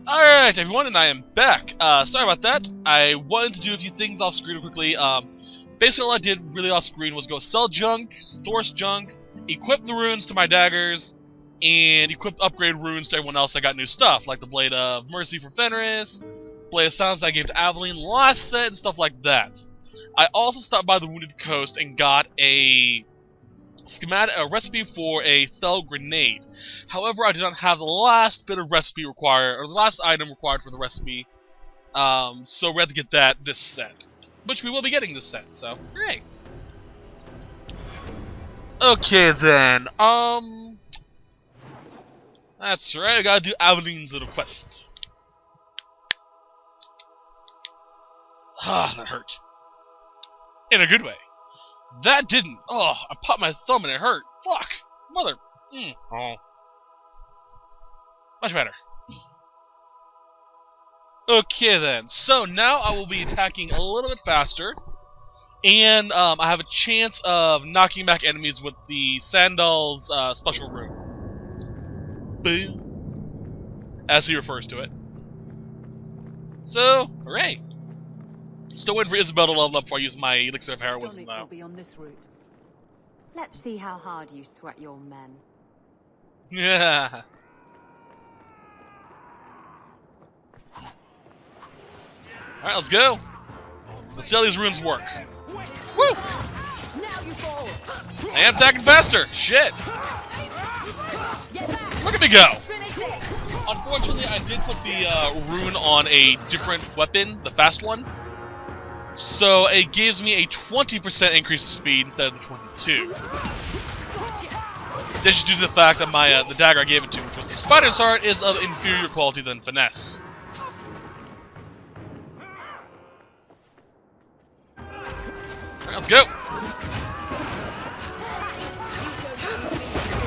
Alright, everyone, and I am back. Sorry about that. I wanted to do a few things off screen quickly. Basically all I did really off screen was go sell junk, store junk, equip the runes to my daggers, and equip upgrade runes to everyone else that got new stuff, like the Blade of Mercy for Fenris, Blade of Silence that I gave to Aveline last set, and stuff like that. I also stopped by the Wounded Coast and got a recipe for a Thel grenade. However, I did not have the last bit of recipe required, or the last item required for the recipe. So we have to get that this set, which we will be getting this set. So, great. Okay then. That's right. I gotta do Aveline's little quest. Ah, that hurt. In a good way. That didn't. Oh, I popped my thumb and it hurt. Fuck. Mother. Oh. Much better. Okay then. So now I will be attacking a little bit faster. And I have a chance of knocking back enemies with the Sandal's special rune. Boom. As he refers to it. So, hooray. Still waiting for Isabel to level up before I use my elixir of heroism now. Will be on this route. Let's see how hard you sweat your men. Yeah. Alright, let's go. Let's see how these runes work. Woo! I am attacking faster! Shit! Look at me go! Unfortunately, I did put the rune on a different weapon, the fast one. So it gives me a 20% increase in speed instead of the 22. This is due to the fact that my the dagger I gave it to, which was the Spider's Heart, is of inferior quality than Finesse. Alright, let's go!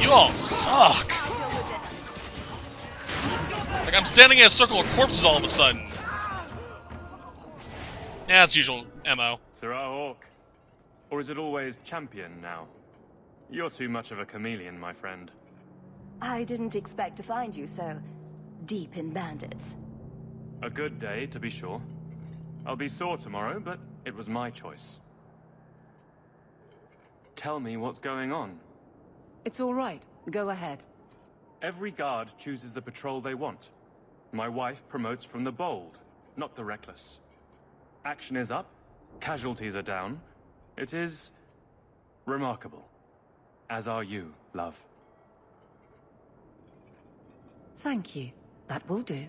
You all suck! Like I'm standing in a circle of corpses all of a sudden. Yeah, it's usual MO. Sirrah Hawk. Or is it always champion now? You're too much of a chameleon, my friend. I didn't expect to find you so deep in bandits. A good day, to be sure. I'll be sore tomorrow, but it was my choice. Tell me what's going on. It's all right. Go ahead. Every guard chooses the patrol they want. My wife promotes from the bold, not the reckless. Action is up, casualties are down. It is remarkable. As are you, love. Thank you. That will do.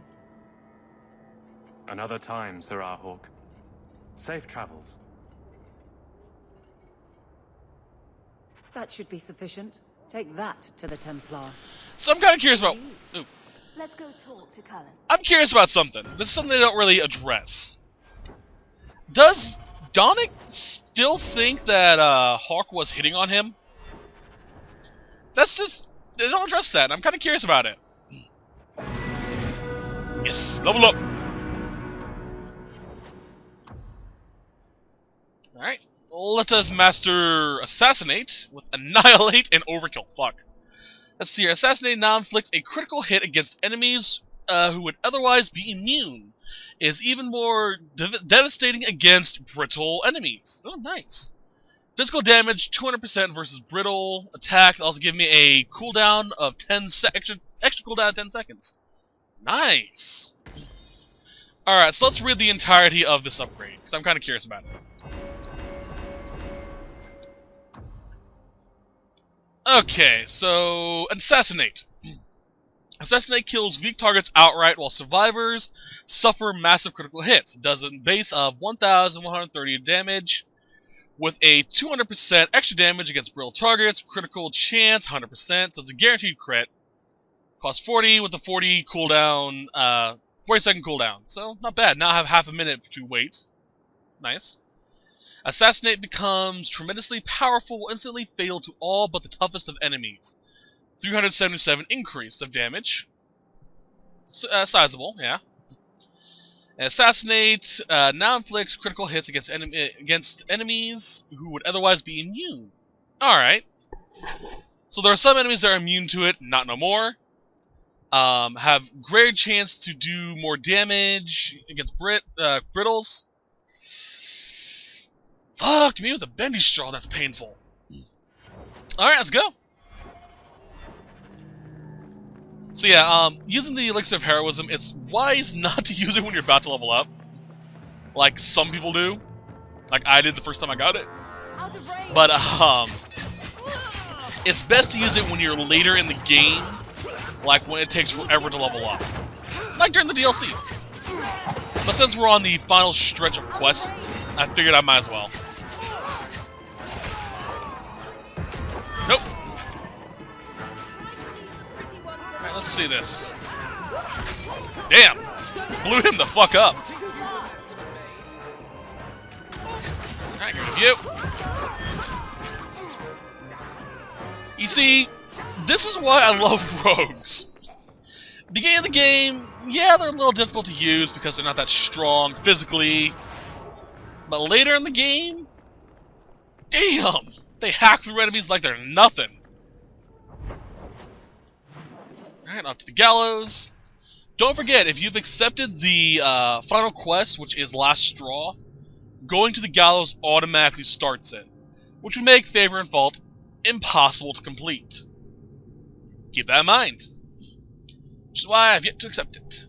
Another time, Sirrah Hawk. Safe travels. That should be sufficient. Take that to the Templar. So I'm kind of curious about... Ooh. Let's go talk to Cullen. I'm curious about something. This is something they don't really address. Does Donick still think that Hawk was hitting on him? That's just... They don't address that, and I'm kind of curious about it. Yes, level up! Alright, let us master Assassinate with Annihilate and Overkill. Fuck. Let's see here. Assassinate now inflicts a critical hit against enemies who would otherwise be immune. Is even more devastating against brittle enemies. Oh, nice. Physical damage 200% versus brittle attack. Also give me a cooldown of 10 extra cooldown of 10 seconds. Nice. All right, so let's read the entirety of this upgrade because I'm kind of curious about it. Okay, so Assassinate. Assassinate kills weak targets outright while survivors suffer massive critical hits. It does a base of 1,130 damage with a 200% extra damage against brittle targets, critical chance 100%, so it's a guaranteed crit. Cost 40 with a 40 cooldown, 40-second cooldown. So not bad. Now I have half a minute to wait. Nice. Assassinate becomes tremendously powerful, instantly fatal to all but the toughest of enemies. 377 increase of damage. Sizable, yeah. Assassinate now inflicts critical hits against enemies who would otherwise be immune. Alright. So there are some enemies that are immune to it, not no more. have greater chance to do more damage against brittles. Fuck me with a bendy straw, that's painful. Alright, let's go. So yeah, using the Elixir of Heroism, it's wise not to use it when you're about to level up. Like some people do. Like I did the first time I got it. But, it's best to use it when you're later in the game. Like when it takes forever to level up. Like during the DLCs. But since we're on the final stretch of quests, I figured I might as well. Nope. Alright, let's see this. Damn! Blew him the fuck up. Alright, good of you. You see, this is why I love rogues. Beginning of the game, yeah, they're a little difficult to use because they're not that strong physically. But later in the game, damn! They hack through enemies like they're nothing. Alright, off to the gallows. Don't forget, if you've accepted the final quest, which is Last Straw, going to the gallows automatically starts it, which would make Favor and Fault impossible to complete. Keep that in mind. Which is why I've yet to accept it.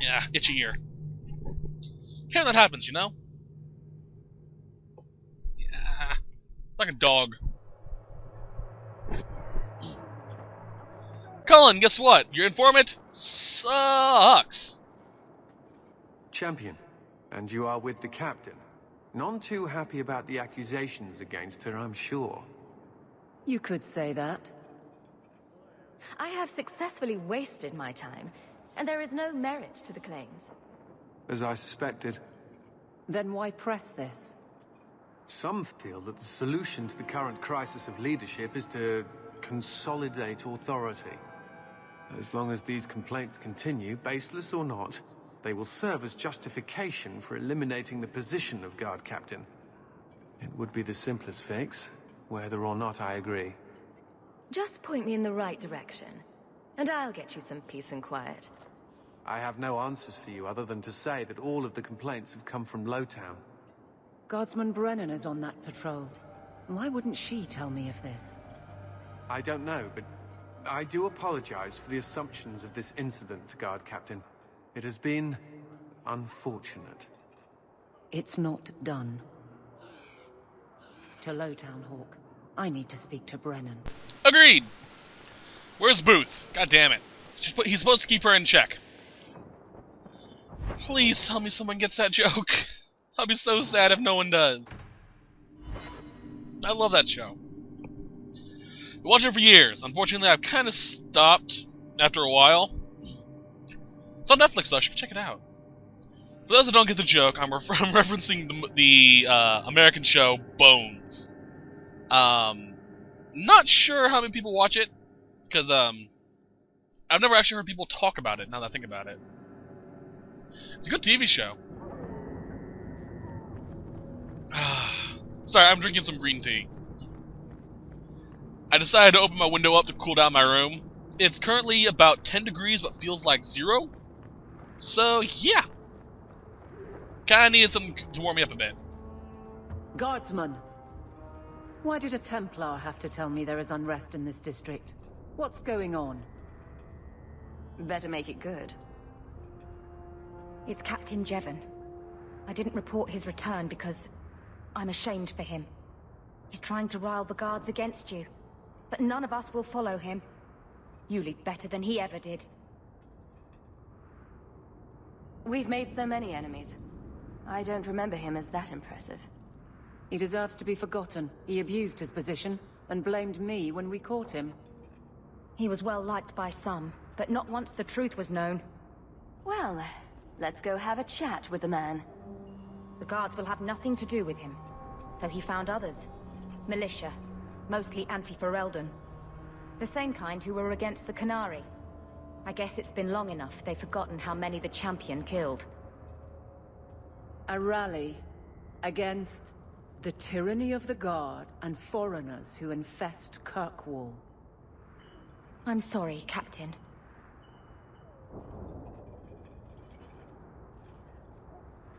Yeah, itchy ear. Here that happens, you know? Yeah. It's like a dog. Cullen, guess what? Your informant sucks. Champion, and you are with the captain. None too happy about the accusations against her, I'm sure. You could say that. I have successfully wasted my time, and there is no merit to the claims. As I suspected. Then why press this? Some feel that the solution to the current crisis of leadership is to consolidate authority. As long as these complaints continue, baseless or not, they will serve as justification for eliminating the position of guard captain. It would be the simplest fix, whether or not I agree. Just point me in the right direction, and I'll get you some peace and quiet. I have no answers for you other than to say that all of the complaints have come from Lowtown. Guardsman Brennan is on that patrol. Why wouldn't she tell me of this? I don't know, but I do apologize for the assumptions of this incident, Guard Captain. It has been unfortunate. It's not done. To Lowtown, Hawk. I need to speak to Brennan. Agreed! Where's Booth? God damn it. He's supposed to keep her in check. Please tell me someone gets that joke. I'll be so sad if no one does. I love that show. I've watched it for years. Unfortunately, I've kind of stopped after a while. It's on Netflix, though. You should check it out. For those that don't get the joke, I'm referencing the American show Bones. Not sure how many people watch it, because I've never actually heard people talk about it, now that I think about it. It's a good TV show. Sorry, I'm drinking some green tea. I decided to open my window up to cool down my room. It's currently about 10 degrees, but feels like 0. So, yeah. Kinda needed something to warm me up a bit. Guardsman! Why did a Templar have to tell me there is unrest in this district? What's going on? Better make it good. It's Captain Jevon. I didn't report his return because I'm ashamed for him. He's trying to rile the guards against you, but none of us will follow him. You lead better than he ever did. We've made so many enemies. I don't remember him as that impressive. He deserves to be forgotten. He abused his position and blamed me when we caught him. He was well liked by some, but not once the truth was known. Well, let's go have a chat with the man. The guards will have nothing to do with him. So he found others. Militia. Mostly anti-Ferelden. The same kind who were against the Canary. I guess it's been long enough they've forgotten how many the Champion killed. A rally against the tyranny of the Guard and foreigners who infest Kirkwall. I'm sorry, Captain.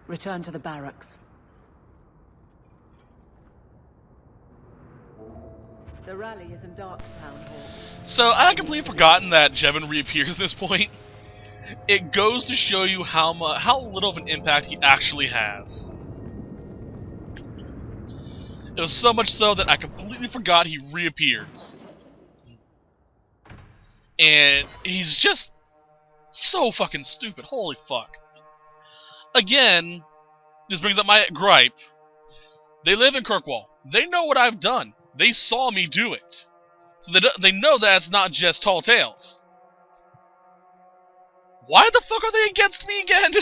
Return to the barracks. The rally is in Darktown Hall. So, I had completely forgotten that Jevon reappears at this point. It goes to show you how little of an impact he actually has. It was so much so that I completely forgot he reappears. And he's just so fucking stupid. Holy fuck. Again, this brings up my gripe. They live in Kirkwall. They know what I've done. They saw me do it. So they know that it's not just tall tales. Why the fuck are they against me again?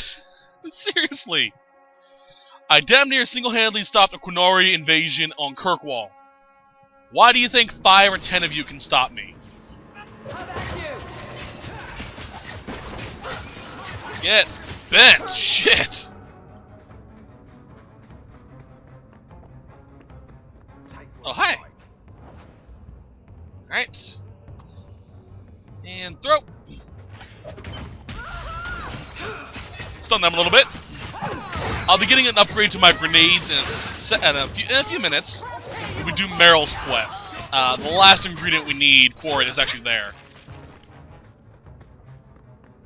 Seriously. I damn near single-handedly stopped a Qunari invasion on Kirkwall. Why do you think 5 or 10 of you can stop me? Get bent! Shit! Oh, hi! Alright. And throw! Stun them a little bit. I'll be getting an upgrade to my grenades in a few minutes. We do Meryl's quest. The last ingredient we need for it is actually there.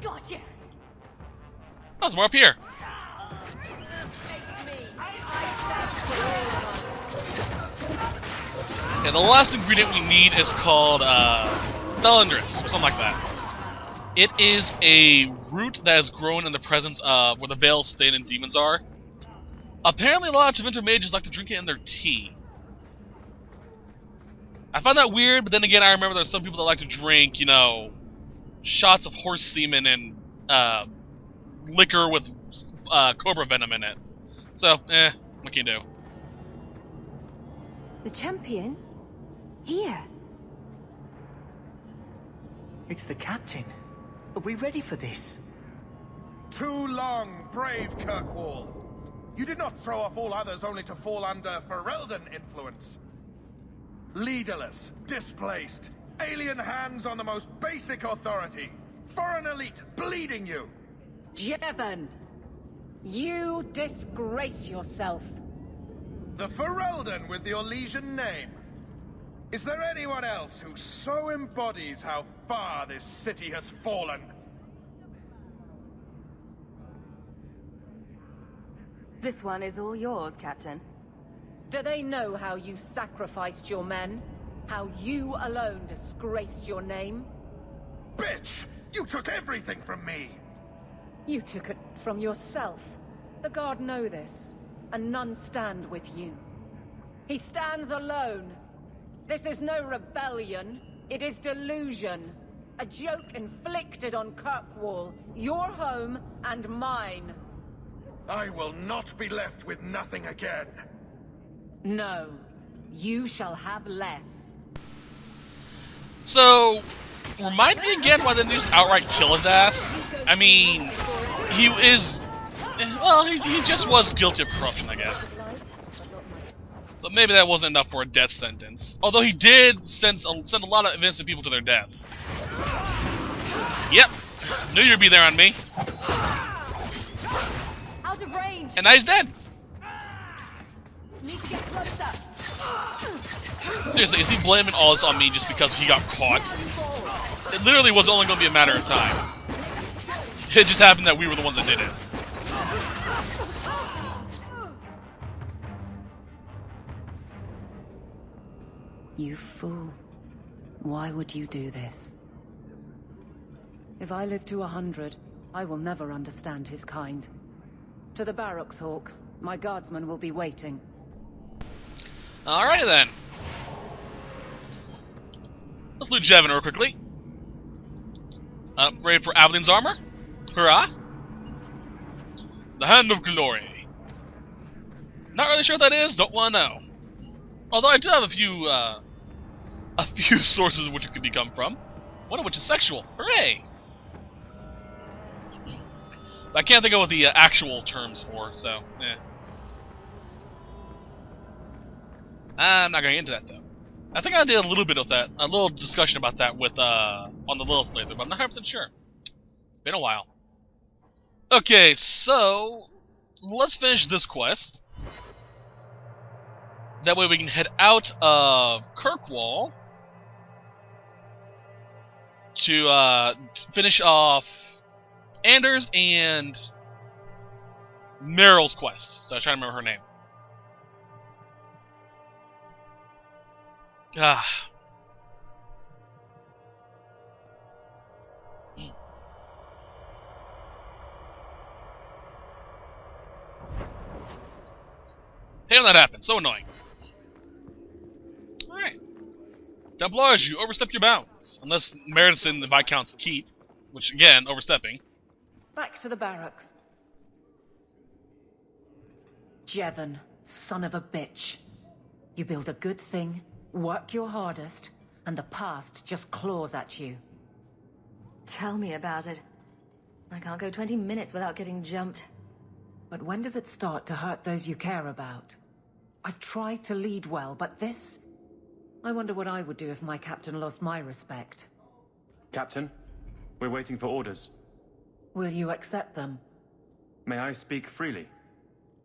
Gotcha. Oh, there's more up here. Yeah, the last ingredient we need is called Thelindris, or something like that. It is a root that has grown in the presence of where the Veils Thin and demons are. Apparently, a lot of Tevinter mages like to drink it in their tea. I find that weird, but then again, I remember there's some people that like to drink, you know, shots of horse semen and liquor with cobra venom in it. So, what can you do? The champion? Here. It's the captain. Are we ready for this? Too long, brave Kirkwall. You did not throw off all others only to fall under Ferelden influence. Leaderless, displaced, alien hands on the most basic authority. Foreign elite bleeding you. Jevon! You disgrace yourself. The Ferelden with the Orlesian name. Is there anyone else who so embodies how far this city has fallen? This one is all yours, Captain. Do they know how you sacrificed your men? How you alone disgraced your name? Bitch! You took everything from me! You took it from yourself. The Guard know this, and none stand with you. He stands alone. This is no rebellion. It is delusion. A joke inflicted on Kirkwall, your home and mine. I will not be left with nothing again. No, you shall have less. So, remind me again why they didn't just outright kill his ass? I mean, he is... well, he just was guilty of corruption, I guess. So maybe that wasn't enough for a death sentence. Although he did send a lot of innocent people to their deaths. Yep. Knew you'd be there on me. Out of range. And now he's dead. Need to get closer. Seriously, is he blaming all this on me just because he got caught? It literally was only going to be a matter of time. It just happened that we were the ones that did it. You fool. Why would you do this? If I live to 100, I will never understand his kind. To the barracks, Hawk. My guardsmen will be waiting. Alrighty then. Let's loot Jevon real quickly. Upgrade for Avelin's armor. Hurrah! The Hand of Glory. Not really sure what that is, don't want to know. Although I do have a few sources which it could become from. One of which is sexual. Hooray! But I can't think of what the actual terms for, so, I'm not going into that, though. I think I did a little bit of that, a little discussion about that with on the Lilith playthrough, but I'm not 100% sure. It's been a while. Okay, so let's finish this quest. That way we can head out of Kirkwall to finish off Anders and Meryl's quest. So I was trying to remember her name. Ah. Hate when that happens. So annoying. Alright. Templars, you overstep your bounds. Unless Meredith's in the Viscount's keep. Which, again, overstepping. Back to the barracks. Jevon, son of a bitch. You build a good thing, work your hardest, and the past just claws at you. Tell me about it. I can't go 20 minutes without getting jumped. But when does it start to hurt those you care about? I've tried to lead well, but this... I wonder what I would do if my captain lost my respect. Captain, we're waiting for orders. Will you accept them? May I speak freely?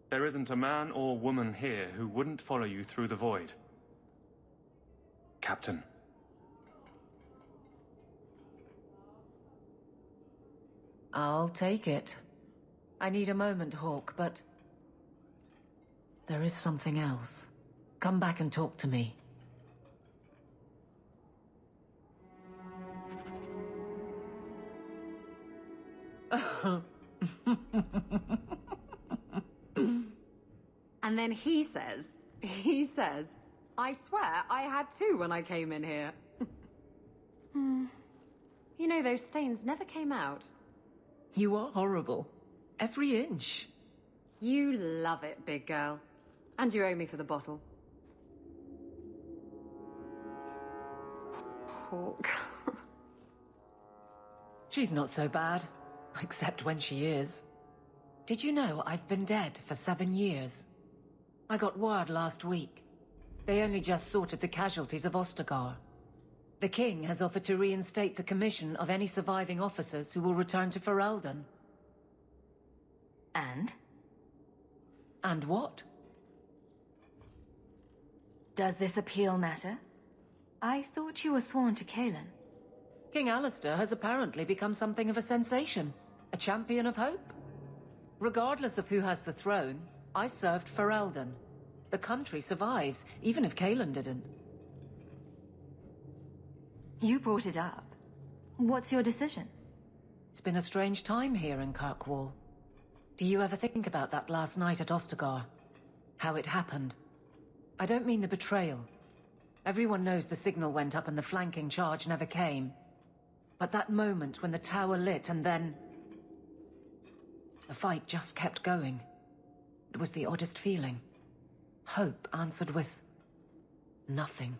There isn't a man or woman here who wouldn't follow you through the void. Captain. I'll take it. I need a moment, Hawk, but... there is something else. Come back and talk to me. And then he says, I swear I had two when I came in here. You know, those stains never came out. You are horrible. Every inch. You love it, big girl. And you owe me for the bottle. Hawk. She's not so bad. Except when she is. Did you know I've been dead for 7 years? I got word last week. They only just sorted the casualties of Ostagar. The king has offered to reinstate the commission of any surviving officers who will return to Ferelden. And? And what? Does this appeal matter? I thought you were sworn to Kalen. King Alistair has apparently become something of a sensation. A champion of hope. Regardless of who has the throne, I served Ferelden. The country survives, even if Kalen didn't. You brought it up. What's your decision? It's been a strange time here in Kirkwall. Do you ever think about that last night at Ostagar? How it happened? I don't mean the betrayal. Everyone knows the signal went up and the flanking charge never came. But that moment when the tower lit and then... the fight just kept going. It was the oddest feeling. Hope answered with... nothing.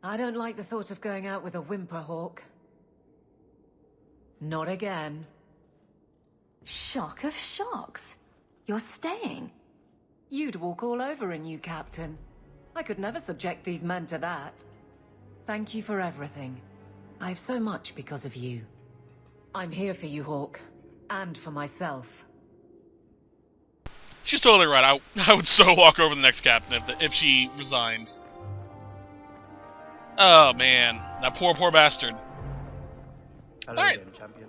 I don't like the thought of going out with a whimper, Hawk. Not again. Shock of shocks. You're staying. You'd walk all over a new captain. I could never subject these men to that. Thank you for everything. I've so much because of you. I'm here for you, Hawk. And for myself. She's totally right. I would so walk over the next captain if she resigned. Oh man, that poor bastard. Hello, All right, then, champion.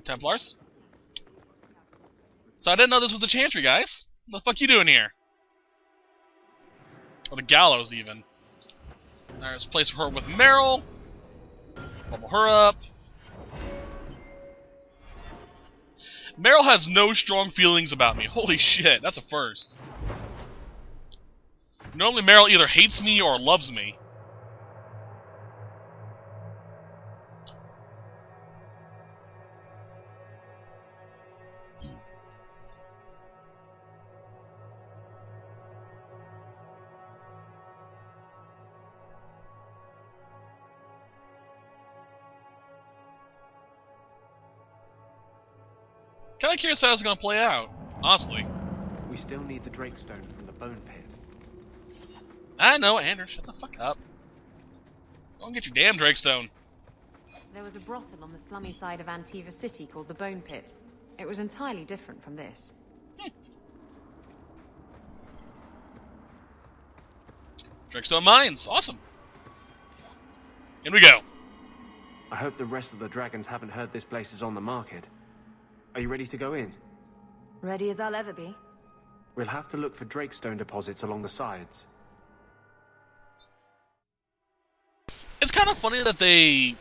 Templars. So I didn't know this was the Chantry, guys. What the fuck you doing here? Or the Gallows, even. There's a place for her with Meryl. Bubble her up. Meryl has no strong feelings about me. Holy shit, that's a first. Normally Meryl either hates me or loves me. Kinda curious how it's gonna play out, honestly. We still need the Drakestone from the Bone Pit. I know, Anders. Shut the fuck up. Go and get your damn Drakestone. There was a brothel on the slummy side of Antiva City called the Bone Pit. It was entirely different from this. Drakestone Mines. Awesome. In we go. I hope the rest of the dragons haven't heard this place is on the market. Are you ready to go in? Ready as I'll ever be. We'll have to look for Drakestone deposits along the sides. It's kind of funny that they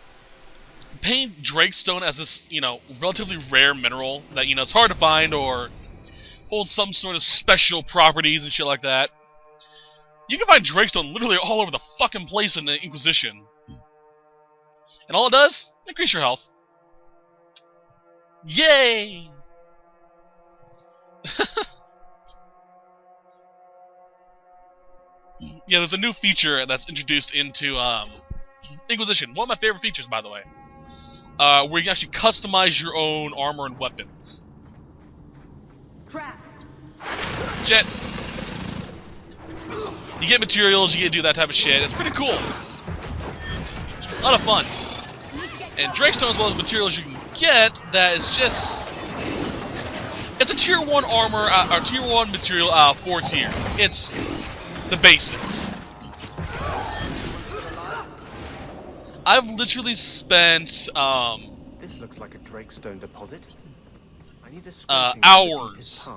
paint Drakestone as this, you know, relatively rare mineral that, you know, it's hard to find or holds some sort of special properties and shit like that. You can find Drakestone literally all over the fucking place in the Inquisition. And all it does, increase your health. Yay! Yeah, there's a new feature that's introduced into Inquisition. One of my favorite features, by the way. Where you can actually customize your own armor and weapons. Trap. Jet. You get materials, you get to do that type of shit. It's pretty cool. A lot of fun. And Drakestone, as well as materials you can get, that is just... It's a tier 1 armor, or tier 1 material, 4 tiers. It's the basics. I've literally spent, This looks like a Drakestone deposit. I need to hours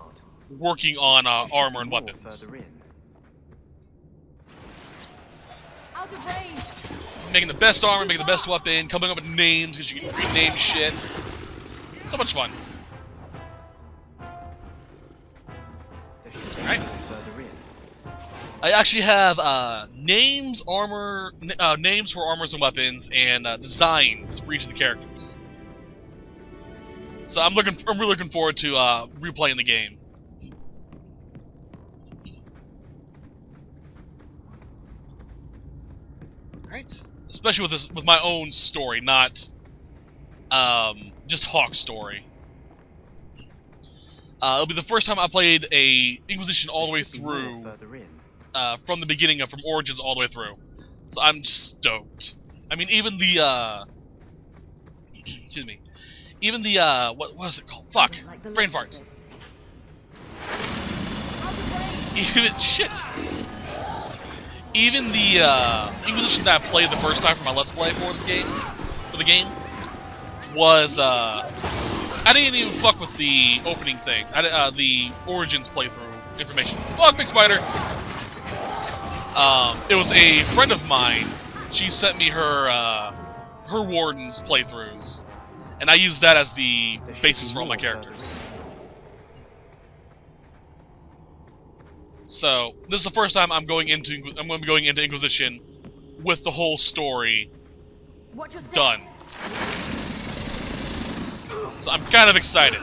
working on armor and weapons. Out of range. Making the best armor, making the best weapon, coming up with names because you can rename shit. So much fun. Alright. I actually have names, armor, names for armors and weapons, and designs for each of the characters. So I'm really looking forward to replaying the game. Alright. Especially with my own story, not just Hawk's story. It'll be the first time I played a Inquisition all the way through, from the beginning, from Origins all the way through. So I'm stoked. I mean, even the excuse me, even the what was it called? Fuck, brain fart. Even shit. Even the Inquisition that I played the first time for my Let's Play for the game, was I didn't even fuck with the opening thing. The Origins playthrough information. Fuck, big spider. It was a friend of mine. She sent me her Warden's playthroughs, and I used that as the basis for all my characters. So this is the first time I'm going to be going into Inquisition with the whole story done. So I'm kind of excited.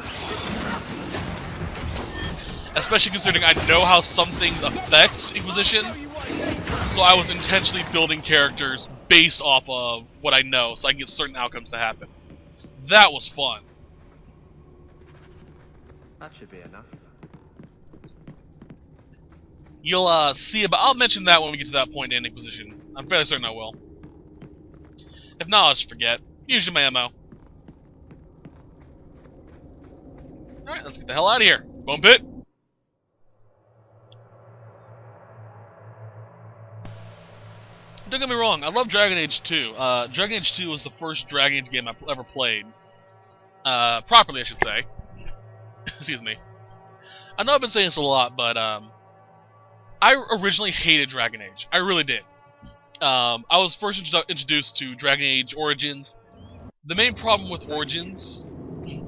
Especially considering I know how some things affect Inquisition. So I was intentionally building characters based off of what I know, so I can get certain outcomes to happen. That was fun. That should be enough. You'll see about. I'll mention that when we get to that point in Inquisition. I'm fairly certain I will. If not, I'll just forget. Usually my MO. Alright, let's get the hell out of here. Bone Pit. Don't get me wrong, I love Dragon Age 2. Dragon Age 2 was the first Dragon Age game I ever played. Properly, I should say. Excuse me. I know I've been saying this a lot, but I originally hated Dragon Age. I really did. I was first introduced to Dragon Age Origins. The main problem with Origins...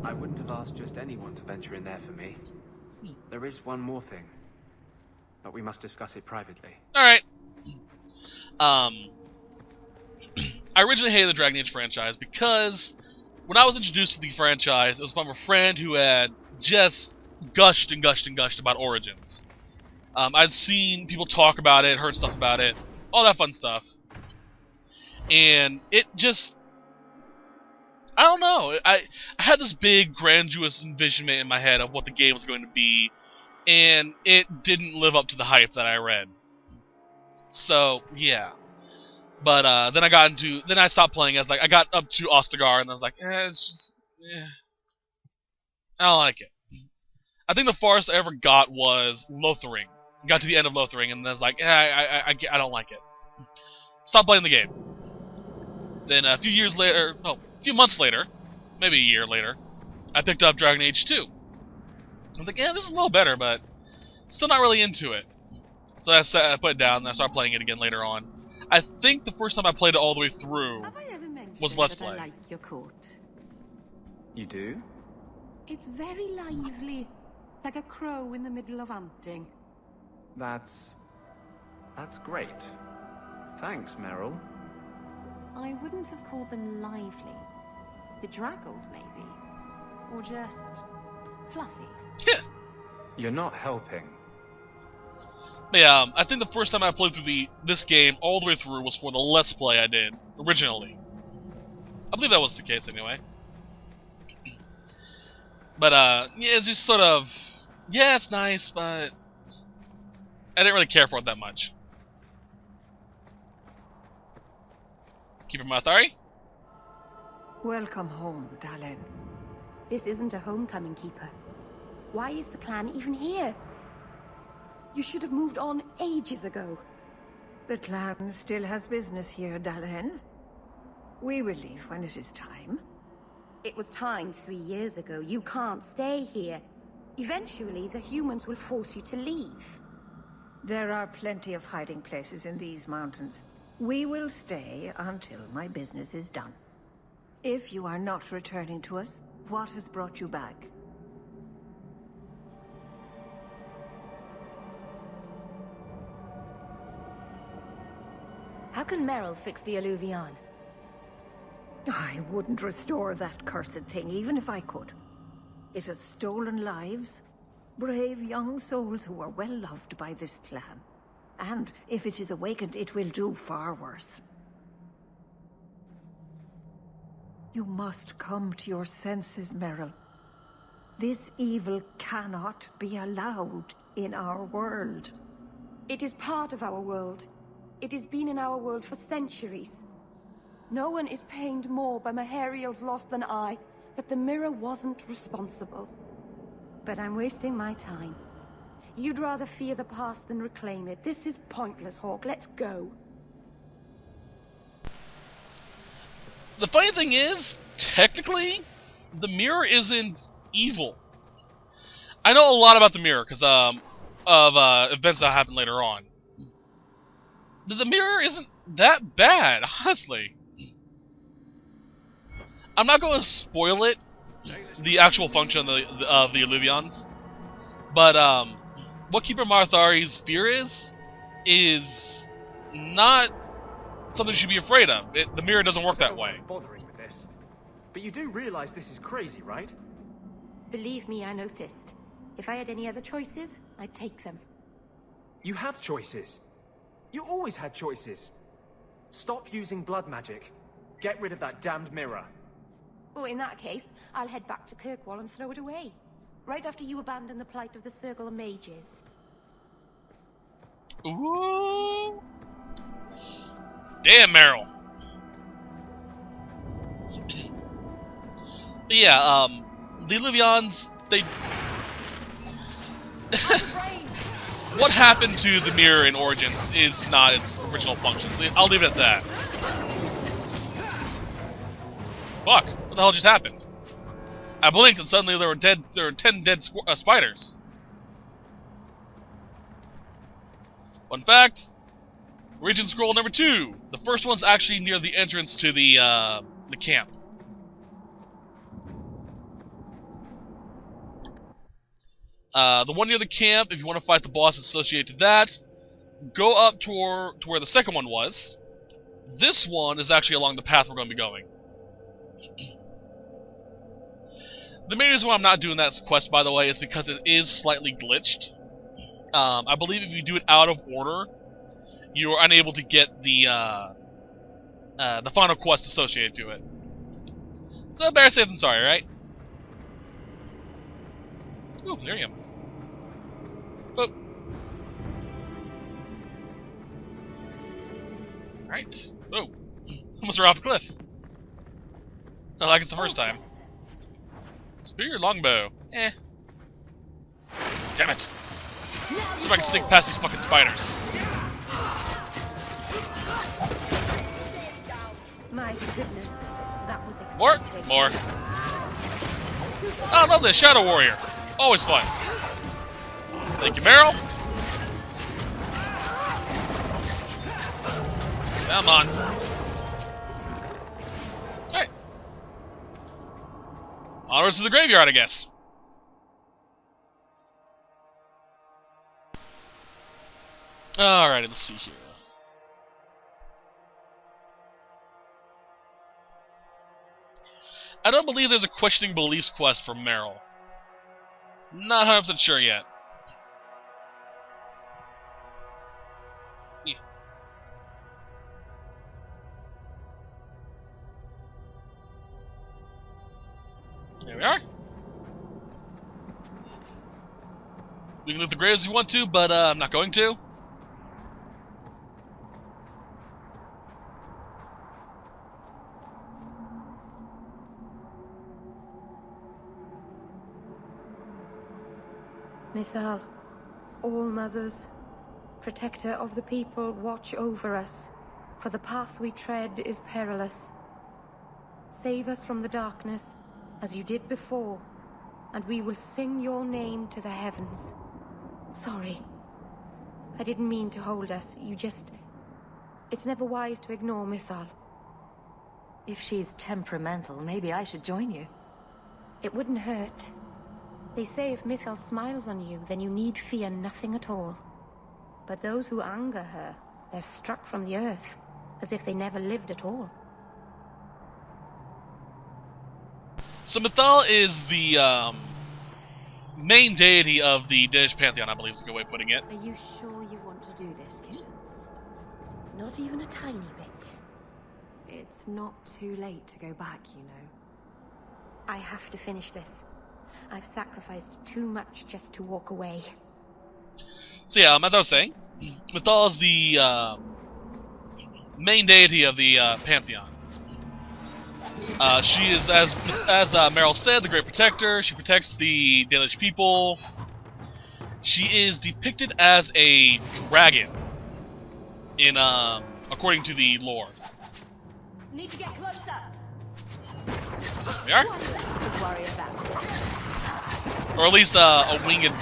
I wouldn't have asked just anyone to venture in there for me. There is one more thing, but we must discuss it privately. Alright. I originally hated the Dragon Age franchise because when I was introduced to the franchise, it was from a friend who had just gushed and gushed and gushed about Origins. I'd seen people talk about it, heard stuff about it, all that fun stuff. And it just... I don't know. I had this big, grandiose envisionment in my head of what the game was going to be, and it didn't live up to the hype that I read. So yeah. But then I stopped playing. I got up to Ostagar, and I was like, it's just, I don't like it. I think the farthest I ever got was Lothering. Got to the end of Lothering, and then I was like, I don't like it. Stopped playing the game. Then a few months later, maybe a year later, I picked up Dragon Age 2. I was like, yeah, this is a little better, but still not really into it. So I put it down, and I started playing it again later on. I think the first time I played it all the way through was Let's Play. I like your court. You do? It's very lively, like a crow in the middle of hunting. That's great. Thanks, Meryl. I wouldn't have called them lively. Bedraggled, maybe. Or just fluffy. You're not helping. But yeah, I think the first time I played through this game all the way through was for the Let's Play I did originally. I believe that was the case anyway. But yeah, it's just sort of, yeah, it's nice, but I didn't really care for it that much. Keeper Mathari? Welcome home, Dalen. This isn't a homecoming, Keeper. Why is the clan even here? You should have moved on ages ago. The clan still has business here, Dalen. We will leave when it is time. It was time 3 years ago. You can't stay here. Eventually, the humans will force you to leave. There are plenty of hiding places in these mountains. We will stay until my business is done. If you are not returning to us, what has brought you back? How can Meryl fix the Alluvion? I wouldn't restore that cursed thing, even if I could. It has stolen lives, brave young souls who are well loved by this clan. And if it is awakened, it will do far worse. You must come to your senses, Meryl. This evil cannot be allowed in our world. It is part of our world. It has been in our world for centuries. No one is pained more by Mahariel's loss than I, but the mirror wasn't responsible. But I'm wasting my time. You'd rather fear the past than reclaim it. This is pointless, Hawk. Let's go. The funny thing is, technically, the mirror isn't evil. I know a lot about the mirror because of events that happen later on. The mirror isn't that bad, honestly. I'm not going to spoil it, the actual function of the Alluvions, but what Keeper Marthari's fear is not something you should be afraid of. The mirror doesn't work that way. Bothering with this, but you do realize this is crazy, right? Believe me, I noticed. If I had any other choices, I'd take them. You have choices. You always had choices. Stop using blood magic. Get rid of that damned mirror. Oh, in that case, I'll head back to Kirkwall and throw it away. Right after you abandon the plight of the Circle of Mages. Ooh. Damn, Meryl. But yeah, the Alluvions, they... What happened to the mirror in Origins is not its original function. I'll leave it at that. Fuck! What the hell just happened? I blinked and suddenly there were 10 dead spiders. Fun fact: Region Scroll number 2. The first one's actually near the entrance to the camp. The one near the camp, if you want to fight the boss associated to that, go up to where the second one was. This one is actually along the path we're going to be going. The main reason why I'm not doing that quest, by the way, is because it is slightly glitched. I believe if you do it out of order, you are unable to get the final quest associated to it. So better safe than sorry, right? Ooh, Miriam. Oh. Alright. Oh. Almost ran off a cliff. Not like it's the first time. Spear or longbow? Eh. Damn it. See if I can sneak past these fucking spiders. My goodness, that was More? exciting. More. Oh, lovely, Shadow Warrior. Always fun. Thank you, Meryl. Come on. Alright. Onwards to the graveyard, I guess. Alrighty, let's see here. I don't believe there's a questioning beliefs quest for Meryl. Not 100% sure yet. Yeah. There we are. We can loot the graves if you want to, but I'm not going to. Mythal, All-Mothers, protector of the people, watch over us, for the path we tread is perilous. Save us from the darkness, as you did before, and we will sing your name to the heavens. Sorry. I didn't mean to hold us, you just... It's never wise to ignore Mythal. If she's temperamental, maybe I should join you. It wouldn't hurt. They say if Mythal smiles on you, then you need fear nothing at all. But those who anger her, they're struck from the earth, as if they never lived at all. So Mythal is the main deity of the Danish pantheon, I believe is a good way of putting it. Are you sure you want to do this, kid? Not even a tiny bit. It's not too late to go back, you know. I have to finish this. I've sacrificed too much just to walk away. So yeah, as I was saying, Mythal is the main deity of the pantheon. She is, as Meryl said, the Great Protector. She protects the Danish people. She is depicted as a dragon in according to the lore. Need to get closer. There we are. Worry about. Or at least a winged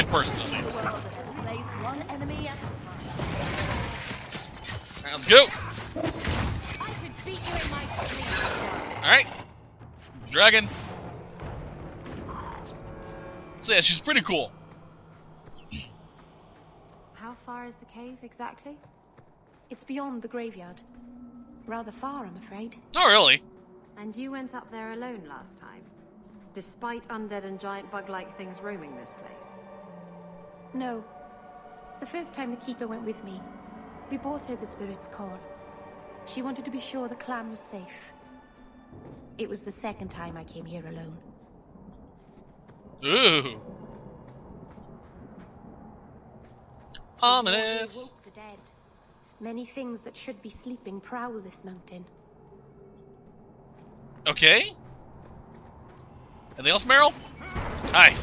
person, at least. Place one enemy at a time. Alright, let's go. I could beat you in my sleep. Alright. The dragon. So yeah, she's pretty cool. How far is the cave exactly? It's beyond the graveyard. Rather far, I'm afraid. Oh, really? And you went up there alone last time? Despite undead and giant bug-like things roaming this place? No. The first time the Keeper went with me, we both heard the Spirit's call. She wanted to be sure the clan was safe. It was the second time I came here alone. Ooh. Ominous. They woke the dead. Many things that should be sleeping prowl this mountain. Okay. Anything else, Meryl? Hi.